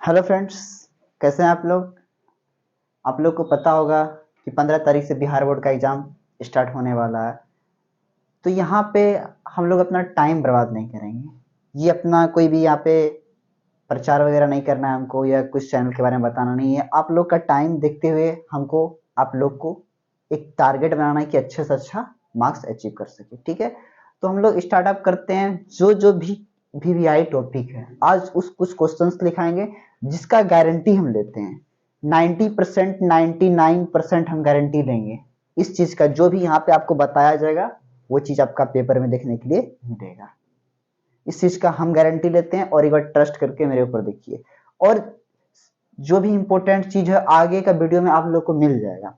Hello friends. कैसे हैं आप लोग को पता होगा कि 15 तारीख से बिहार बोर्ड का एग्ज़ाम स्टार्ट होने वाला है। तो यहाँ पे हम लोग अपना टाइम बर्बाद नहीं करेंगे। ये अपना कोई भी यहाँ पे प्रचार वगैरह नहीं करना है हमको, या कुछ चैनल के बारे में बताना नहीं है। आप लोग का टाइम देखते हुए हमको आप लोग को एक टारगेट बनाना है कि अच्छे से अच्छा मार्क्स अचीव कर सके। ठीक है, तो हम लोग स्टार्टअप करते हैं। जो जो भी वीवीआई टॉपिक है, आज उस कुछ क्वेश्चंस लिखाएंगे जिसका गारंटी हम लेते हैं 90%, 99% हम गारंटी लेंगे इस चीज का। जो भी यहाँ पे आपको बताया जाएगा वो चीज आपका पेपर में देखने के लिए मिलेगा। इस चीज का हम गारंटी लेते हैं, और एक बार ट्रस्ट करके मेरे ऊपर देखिए। और जो भी इंपॉर्टेंट चीज है आगे का वीडियो में आप लोग को मिल जाएगा।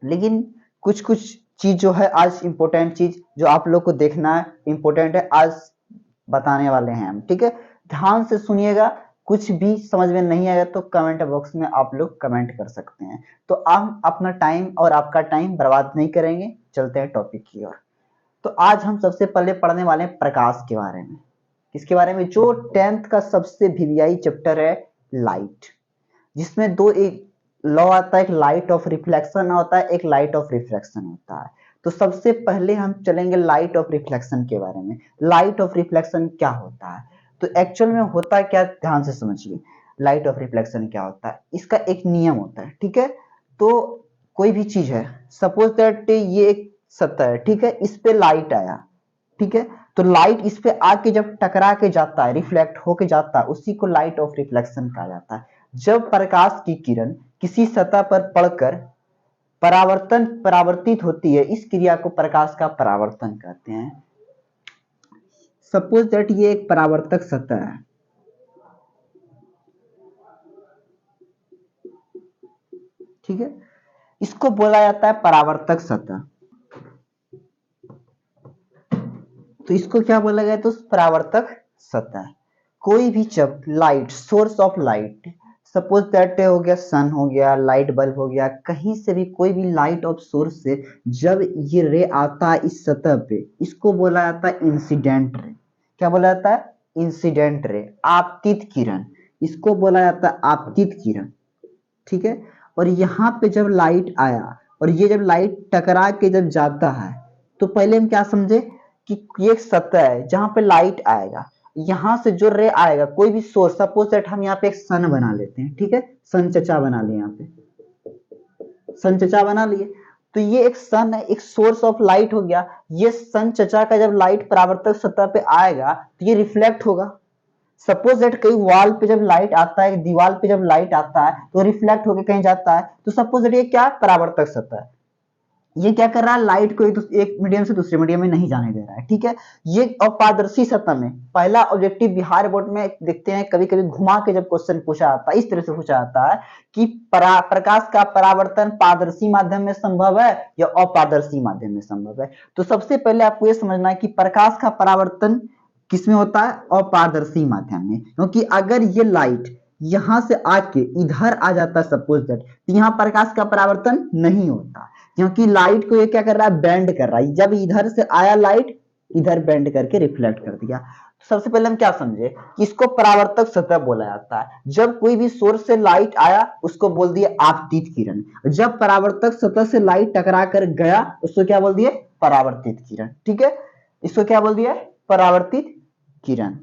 लेकिन कुछ कुछ चीज जो है आज इंपॉर्टेंट चीज जो आप लोग को देखना है, इंपॉर्टेंट है, आज बताने वाले हैं हम। ठीक है, ध्यान से सुनिएगा। कुछ भी समझ में नहीं आएगा तो कमेंट बॉक्स में आप लोग कमेंट कर सकते हैं। तो हम अपना टाइम और आपका टाइम बर्बाद नहीं करेंगे, चलते हैं टॉपिक की ओर। तो आज हम सबसे पहले पढ़ने वाले हैं प्रकाश के बारे में। किसके बारे में? जो 10th का सबसे वीवीआई चैप्टर है, लाइट, जिसमें दो एक लॉ आता है, एक लाइट ऑफ रिफ्लेक्शन होता है, एक लाइट ऑफ रिफ्लेक्शन होता है। तो सबसे पहले हम चलेंगे लाइट ऑफ रिफ्लेक्शन के बारे में। लाइट ऑफ रिफ्लेक्शन क्या होता है? तो एक्चुअल में होता क्या, ध्यान से समझिए। लाइट ऑफ रिफ्लेक्शन क्या होता है, इसका एक नियम होता है। ठीक है, तो कोई भी चीज है, सपोज दैट ये एक सतह है, ठीक है, इस पे लाइट आया, ठीक है, तो लाइट इस पे आके जब टकरा के जाता है, रिफ्लेक्ट होके जाता है, उसी को लाइट ऑफ रिफ्लेक्शन कहा जाता है। जब प्रकाश की किरण किसी सतह पर पड़कर परावर्तित होती है, इस क्रिया को प्रकाश का परावर्तन कहते हैं। सपोज दैट ये एक परावर्तक सतह है, ठीक है, इसको बोला जाता है परावर्तक सतह। तो इसको क्या बोला गया? तो परावर्तक सतह। कोई भी जब light, source of light, suppose that हो गया सन, हो गया लाइट बल्ब, हो गया कहीं से भी कोई भी लाइट ऑफ सोर्स से जब ये रे आता है इस सतह पे, इसको बोला जाता है इंसिडेंट रे। क्या बोला जाता है? इंसिडेंट रे, आपतित किरण। इसको बोला जाता है आपतित किरण। ठीक है, और यहाँ पे जब लाइट आया और ये जब लाइट टकरा के जब जाता है, तो पहले हम क्या समझे कि ये एक सतह है जहां पे लाइट आएगा, यहां से जो रे आएगा, कोई भी सोर्स, सपोज दैट हम यहाँ पे एक सन बना लेते हैं, ठीक है, सन चचा बना लिए, यहाँ पे सन चचा बना लिए। तो ये एक सन है, एक सोर्स ऑफ लाइट हो गया। ये सन चचा का जब लाइट परावर्तक सतह पे आएगा तो ये रिफ्लेक्ट होगा। सपोज दैट कहीं वॉल पे जब लाइट आता है, दीवार पे जब लाइट आता है तो रिफ्लेक्ट होकर कहीं जाता है। तो सपोज दैट ये क्या, परावर्तक सतह है। ये क्या कर रहा है? लाइट को एक मीडियम से दूसरे मीडियम में नहीं जाने दे रहा है। ठीक है, ये अपारदर्शी सतह में पहला ऑब्जेक्टिव बिहार बोर्ड में देखते हैं, कभी कभी घुमा के जब क्वेश्चन पूछा जाता है, इस तरह से पूछा जाता है कि प्रकाश का परावर्तन पारदर्शी माध्यम में संभव है या अपारदर्शी माध्यम में संभव है। तो सबसे पहले आपको यह समझना है कि प्रकाश का परावर्तन किसमें होता है? अपारदर्शी माध्यम में। क्योंकि अगर ये लाइट यहां से आके इधर आ जाता है सपोज दैट, तो यहाँ प्रकाश का परावर्तन नहीं होता, क्योंकि लाइट को ये क्या कर रहा है? बेंड कर रहा है। जब इधर से आया लाइट, इधर बेंड करके रिफ्लेक्ट कर दिया। सबसे पहले हम क्या समझे कि इसको परावर्तक सतह बोला जाता है। जब कोई भी सोर्स से लाइट आया उसको बोल दिए आपतित किरण। जब परावर्तक सतह से लाइट टकरा कर गया उसको क्या बोल दिए? परावर्तित किरण। ठीक है, इसको क्या बोल दिया? परावर्तित किरण।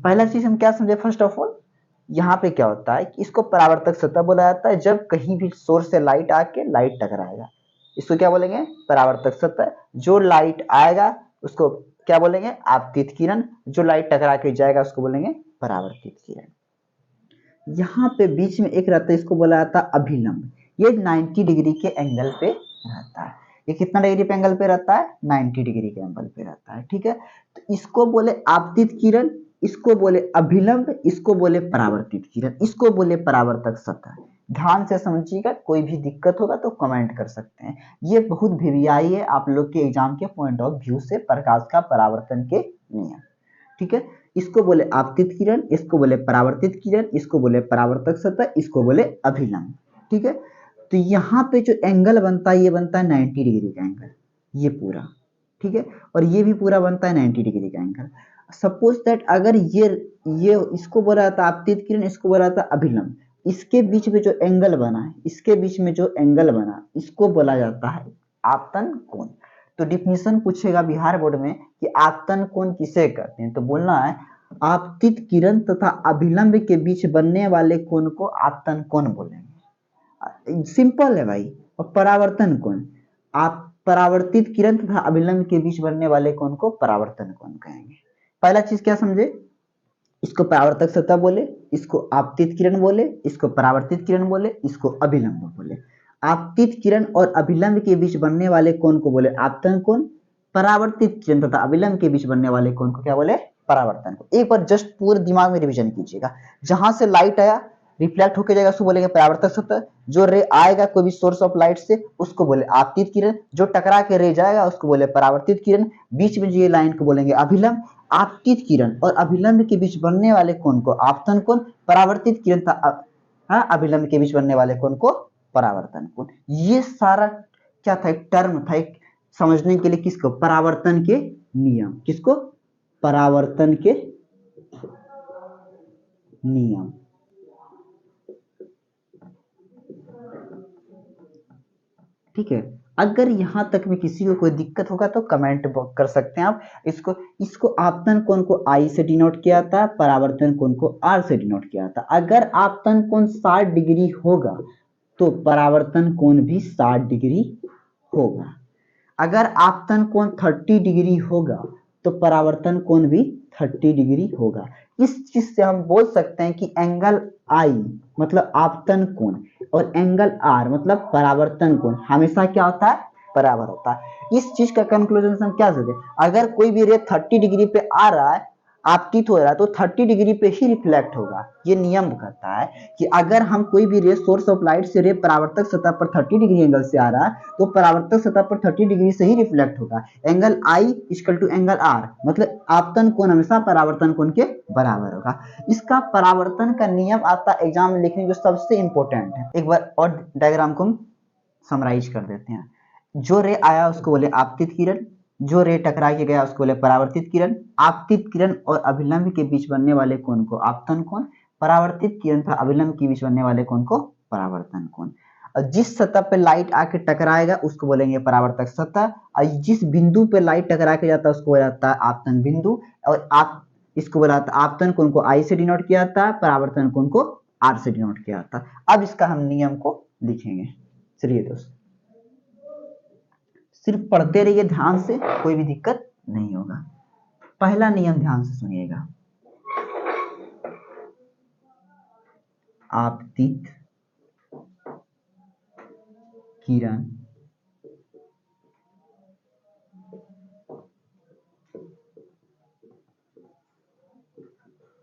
पहला चीज हम क्या समझे? फर्स्ट ऑफ ऑल यहाँ पे क्या होता है कि इसको परावर्तक सतह बोला जाता है। जब कहीं भी सोर्स से लाइट आके लाइट टकराएगा, इसको क्या बोलेंगे? परावर्तक सतह। जो लाइट आएगा उसको क्या बोलेंगे? आपतित किरण। जो लाइट टकरा के जाएगा उसको बोलेंगे परावर्तित किरण। यहाँ पे बीच में एक रहता है, इसको बोला जाता है अभिलंब। ये 90 डिग्री के एंगल पे रहता है। ये कितना डिग्री पे एंगल पे रहता है? 90 डिग्री के एंगल पे रहता है। ठीक है, तो इसको बोले आपतित किरण, इसको बोले अभिलंब, इसको बोले परावर्तित किरण, इसको बोले परावर्तक सतह। ध्यान से समझिएगा, कोई भी दिक्कत होगा तो कमेंट कर सकते हैं। ये बहुत वीवीआई है आप लोग के एग्जाम के पॉइंट ऑफ व्यू से, प्रकाश का परावर्तन के नियम। ठीक है, इसको बोले आपतित किरण, इसको बोले परावर्तित किरण, इसको बोले परावर्तक सतह, इसको बोले अभिलंब। ठीक है, तो यहाँ पे जो एंगल बनता है ये बनता है 90 डिग्री का एंगल, ये पूरा। ठीक है, और ये भी पूरा बनता है 90 डिग्री का एंगल। सपोज दैट अगर ये इसको बोला जाता है आपतित किरण, इसको बोला जाता है अभिलंब, इसके बीच में जो एंगल बना है, इसके बीच में जो एंगल बना, इसको बोला जाता है आपतन कोण। तो डिफिनेशन पूछेगा बिहार बोर्ड में कि आपतन कोण किसे कहते हैं, तो बोलना है आपतित किरण तथा अभिलंब के बीच बनने वाले कोण को आपतन कोण बोलेंगे। सिंपल है भाई। और परावर्तन कोण, आप परावर्तित किरण तथा अभिलंब के बीच बनने वाले कोण को परावर्तन कोण कहेंगे। पहला चीज क्या समझे, इसको परावर्तक सतह बोले, इसको आपतित किरण बोले, इसको परावर्तित किरण बोले, इसको अभिलंब बोले। आपतित किरण और अभिलंब के बीच बनने वाले कोण को बोले आपतन कोण, परावर्तित किरण तथा अभिलंब के बीच बनने वाले कोण को क्या बोले, परावर्तन कोण। एक बार जस्ट पूरे दिमाग में रिवीजन कीजिएगा। जहां से लाइट आया रिफ्लेक्ट होकर जाएगा उसको बोलेंगे परावर्तक सतह, जो रे आएगा कोई भी सोर्स ऑफ लाइट से उसको बोले आपतित किरण, जो टकरा के रे जाएगा उसको बोले परावर्तित किरण, बीच में जो ये लाइन को बोलेंगे अभिलंब। आपतित किरण और अभिलंब के बीच बनने वाले कोण को आपतन कोण, परावर्तित किरण तथा अभिलंब के बीच बनने वाले कोण को परावर्तन कोण। ये सारा क्या था, एक टर्म था, एक समझने के लिए, किसको, परावर्तन के नियम, किसको, परावर्तन के नियम। ठीक है, अगर यहां तक में किसी को कोई दिक्कत होगा तो कमेंट कर सकते हैं आप। इसको इसको आपतन कोण को आई से डिनोट किया था, परावर्तन कोण को आर से डिनोट किया था। अगर आपतन कोण 60 डिग्री होगा तो परावर्तन कोण भी 60 डिग्री होगा। अगर आपतन कोण 30 डिग्री होगा तो परावर्तन कोण भी 30 डिग्री होगा। इस चीज से हम बोल सकते हैं कि एंगल आई मतलब आपतन कोण और एंगल आर मतलब परावर्तन कोण हमेशा क्या होता है, बराबर होता है। इस चीज का कंक्लूजन हम क्या सकते, अगर कोई भी रे 30 डिग्री पे आ रहा है, आपतित हो रहा है, तो 30 डिग्री पे ही रिफ्लेक्ट होगा। ये नियम कहता है कि अगर हम कोई भी रे सोर्स ऑफ लाइट से रे परावर्तक सतह पर 30 डिग्री एंगल से आ रहा है तो परावर्तक सतह पर 30 डिग्री से ही रिफ्लेक्ट होगा। Angle i equal to angle r मतलब आपतन कोण हमेशा परावर्तन कोण के बराबर होगा। इसका परावर्तन का नियम आता है एग्जाम में लिखने जो सबसे इंपॉर्टेंट है। एक बार और डायग्राम को हम समराइज कर देते हैं। जो रे आया उसको बोले आपतित किरण, जो रे टकरा के गया उसको बोले परावर्तित किरण। आपतित किरण और अभिलंब के बीच बनने वाले कोण को आपतन कोण, परावर्तित किरण तथा अभिलंब के बीच बनने वाले कोण को परावर्तन कोण। और जिस सतह पे लाइट आके टकराएगा उसको बोलेंगे परावर्तक सतह, और जिस बिंदु पे लाइट टकरा के जाता है उसको बोला जाता है आपतन बिंदु। और आप इसको बोला जाता है आपतन कोण को आई से डिनोट किया जाता है, परावर्तन कोण को आर से डिनोट किया जाता है। अब इसका हम नियम को लिखेंगे। चलिए दोस्त, सिर्फ पढ़ते रहिए ध्यान से, कोई भी दिक्कत नहीं होगा। पहला नियम ध्यान से सुनिएगा, आपतित किरण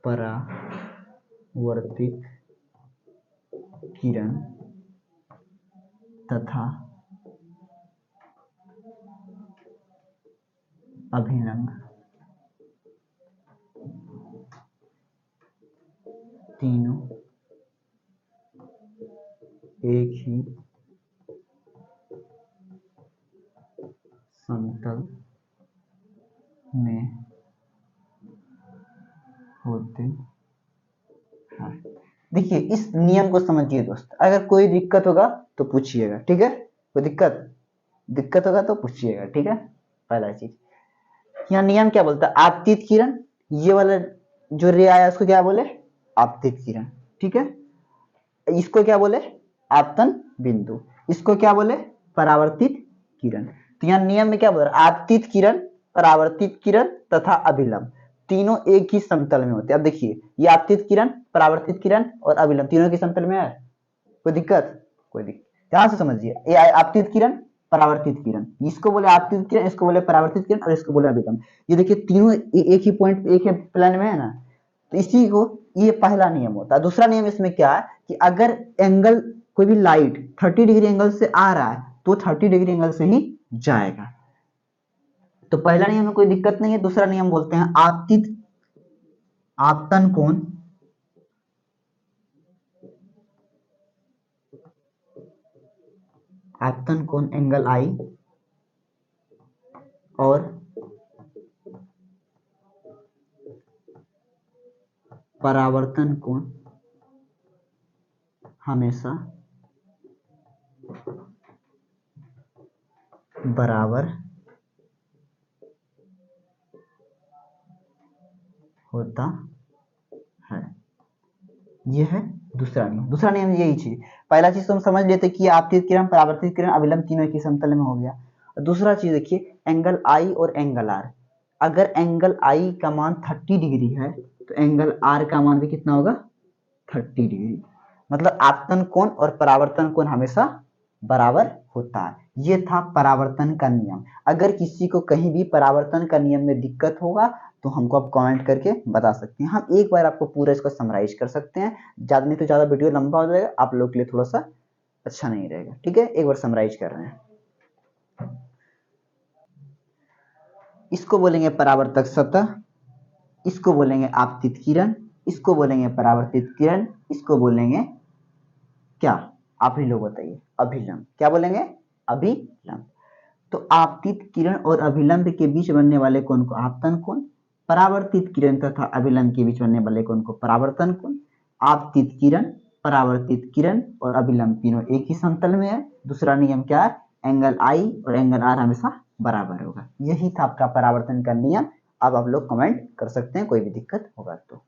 परावर्तित किरण तथा अभिलंब तीनों एक ही समतल में होते हैं। देखिए इस नियम को समझिए दोस्त, अगर कोई दिक्कत होगा तो पूछिएगा, ठीक है। कोई दिक्कत होगा तो पूछिएगा, ठीक है। पहला चीज, यहाँ नियम क्या बोलता है, आपतित किरण, ये वाला जो रे आया उसको क्या बोले, आपतित किरण, ठीक है। इसको क्या बोले, आपतन बिंदु। इसको क्या बोले, परावर्तित किरण। तो यहाँ नियम में क्या बोल रहा है, आपतित किरण, परावर्तित किरण तथा अभिलंब तीनों एक ही समतल में होते हैं। अब देखिए ये आपतित किरण, परावर्तित किरण और अभिलंब तीनों के समतल में है। कोई दिक्कत, कोई दिक्कत, ध्यान से समझिए। ये आपतित किरण, परावर्तित किरण, इसको बोले आपतित किरण, इसको बोले परावर्तित किरण और इसको बोले अभिलंब। ये देखिए तीनों एक ही पॉइंट, एक ही प्लेन में है ना। तो इसी को, ये पहला नियम होता है। दूसरा नियम इसमें क्या है कि अगर एंगल कोई भी लाइट 30 डिग्री एंगल से आ रहा है तो 30 डिग्री एंगल से ही जाएगा। तो पहला नियम में कोई दिक्कत नहीं है। दूसरा नियम बोलते हैं आपतित आपतन कोण आपतन कोण एंगल आई और परावर्तन कोण हमेशा बराबर होता है। यह है दूसरा नियम। दूसरा नियम यही चीज, पहला चीज तो हम समझ लेते कि आपतित किरण, परावर्तित किरण, अभिलंब तीनों एक ही समतल में हो गया। और दूसरा चीज देखिए एंगल आई और एंगल आर, अगर एंगल आई का मान 30 डिग्री है तो एंगल आर का मान भी कितना होगा 30 डिग्री। मतलब आपतन कोण और परावर्तन कोण हमेशा बराबर होता है। ये था परावर्तन का नियम। अगर किसी को कहीं भी परावर्तन का नियम में दिक्कत होगा तो हमको आप कमेंट करके बता सकते हैं। हम एक बार आपको पूरा इसको समराइज कर सकते हैं, ज्यादा नहीं तो ज्यादा वीडियो लंबा हो जाएगा, आप लोग के लिए थोड़ा सा अच्छा नहीं रहेगा। ठीक है, एक बार समराइज कर रहे हैं। इसको बोलेंगे परावर्तक सतह, इसको बोलेंगे आपतित किरण, इसको बोलेंगे परावर्तित किरण, इसको बोलेंगे क्या, आप ही लोग बताइए, अभिलंब। क्या बोलेंगे, अभिलंब। तो आपतित किरण और अभिलंब के बीच बनने वाले कोण को आपतन कोण, परावर्तित किरण तथा अभिलंब के बीच बनने वाले कोण को परावर्तन कोण। आपतित किरण, परावर्तित किरण और अभिलंब तीनों एक ही समतल में है। दूसरा नियम क्या है, एंगल आई और एंगल आर हमेशा बराबर होगा। यही था आपका परावर्तन का नियम। अब आप लोग कमेंट कर सकते हैं कोई भी दिक्कत होगा तो।